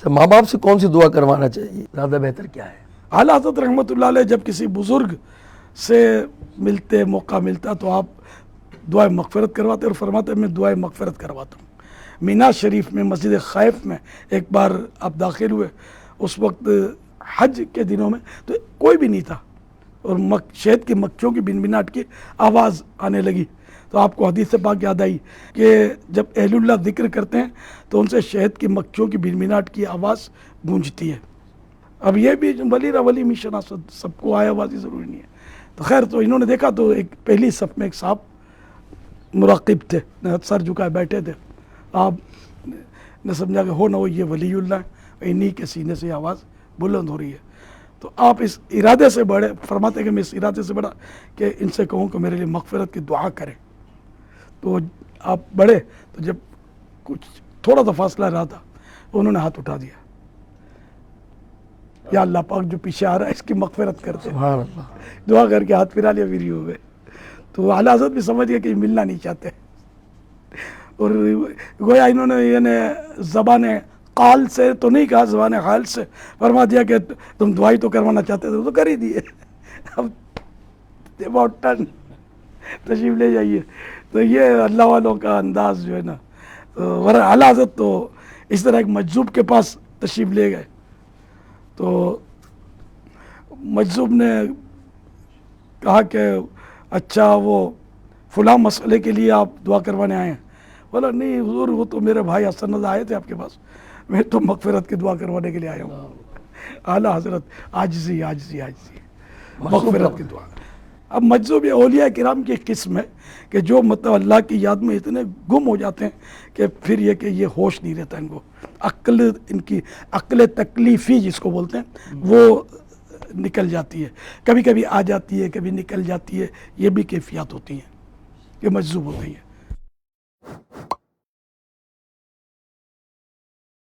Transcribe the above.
ماں باپ سے کون سی دعا کروانا چاہیے، زیادہ بہتر کیا ہے؟ اعلیٰ حضرت رحمۃ اللہ علیہ جب کسی بزرگ سے ملتے، موقع ملتا تو آپ دعائے مغفرت کرواتے، اور فرماتے میں دعائے مغفرت کرواتا ہوں۔ مینا شریف میں مسجد خائف میں ایک بار آپ داخل ہوئے، اس وقت حج کے دنوں میں تو کوئی بھی نہیں تھا، اور شہد کی مکھیوں کی بنبناہٹ کی آواز آنے لگی، تو آپ کو حدیث پاک یاد آئی کہ جب اہل اللہ ذکر کرتے ہیں تو ان سے شہد کی مکھیوں کی بنبناہٹ کی آواز گونجتی ہے۔ اب یہ بھی ولی را ولی مشن اسد، سب کو آیا بازی ضروری نہیں ہے۔ تو خیر، تو انہوں نے دیکھا تو ایک پہلی صف میں ایک صاحب مراقب تھے، سر جھکائے بیٹھے تھے۔ آپ نے سمجھا کہ ہو نہ ہو یہ ولی اللہ ہے، انہی کے سینے سے آواز بلند ہو رہی ہے۔ تو آپ اس ارادے سے بڑھے، فرماتے کہ میں اس ارادے سے بڑھا کہ ان سے کہوں کہ میرے لیے مغفرت کی دعا کریں۔ تو آپ بڑھے تو جب کچھ تھوڑا سا فاصلہ رہا تھا، انہوں نے ہاتھ اٹھا دیا، یا اللہ پاک جو پیچھے آ رہا ہے اس کی مغفرت کرتے، سبحان اللہ۔ دعا کر کے ہاتھ پھرا لیا، فری ہو گئے۔ تو اعلیٰ حضرت بھی سمجھ گئے کہ یہ ملنا نہیں چاہتے، اور گویا انہوں نے یعنی زبان قال سے تو نہیں کہا، زبان حال سے فرما دیا کہ تم دعائی تو کروانا چاہتے تھے تو کر ہی دیے، اب about turn، تشریف لے جائیے۔ تو یہ اللہ والوں کا انداز جو ہے نا، ورنہ اعلیٰ حضرت تو اس طرح ایک مجذوب کے پاس تشریف لے گئے، تو مجذوب نے کہا کہ اچھا وہ فلاں مسئلے کے لیے آپ دعا کروانے آئے ہیں؟ بولا نہیں حضور، وہ تو میرے بھائی حسن رضا آئے تھے آپ کے پاس، میں تو مغفرت کی دعا کروانے کے لیے آیا ہوں۔ اعلیٰ حضرت عاجزی عاجزی عاجزی، مغفرت کی دعا۔ اب مجذوب اولیاء کرام کی ایک قسم ہے کہ جو مطلب اللہ کی یاد میں اتنے گم ہو جاتے ہیں کہ پھر یہ کہ یہ ہوش نہیں رہتا ان کو، عقل، ان کی عقل تکلیفی جس کو بولتے ہیں وہ نکل جاتی ہے، کبھی کبھی آ جاتی ہے، کبھی نکل جاتی ہے، یہ بھی کیفیات ہوتی ہیں کہ مجذوب ہوتی ہیں۔